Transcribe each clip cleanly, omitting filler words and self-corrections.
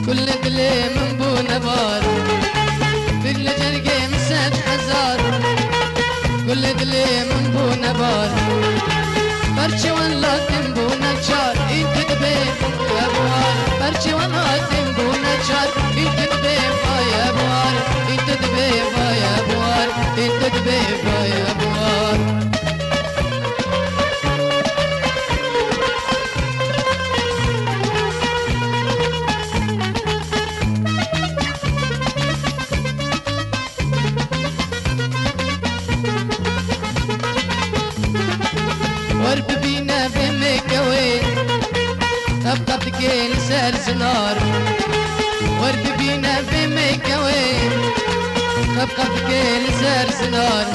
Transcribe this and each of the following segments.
كل دلي من بو نبار بقل جرقي مسد حزار كل دلي من بو نبار برشي والله تنبو نجار انت دبي يا بوار برشي والله تنبو نجار انت دبي يا بوار انت دبي يا بوار انت دبي يا بوار ورب بينا بمكوين تبقى بكين سال زنار ورب بينا بمكوين تبقى بكين سال زنار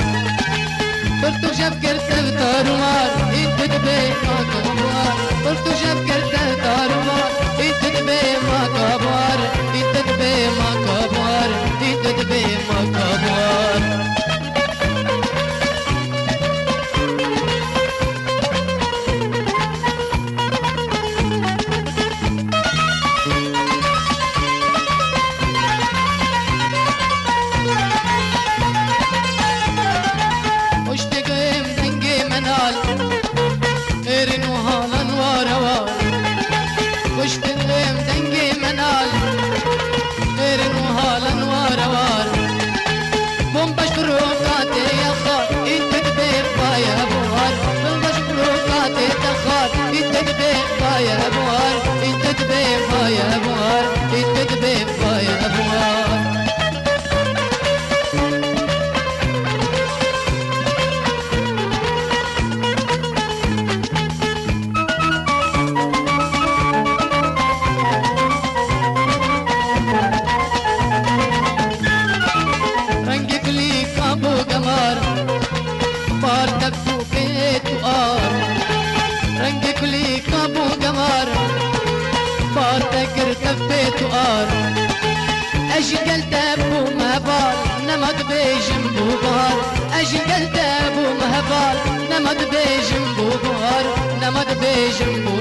قلتو جاب كرتة داروار انت دبي ما كبوار قلتو جاب كرتة داروار انت دبي ما كبوار انت دبي ما كبوار انت دبي ما كبوار يا بوار انت دبيبة يا بوار انت دبيبة يا بوار رنجك ليك ابو قمر باردك فوقيت وقار رنجك ليك ابو قمر بارتك ارتفيت وقار اشقلت ابو مهبال نمط بجنبو بار اشقلت ابو مهبال نمط بجنبو بار نمط بجنبو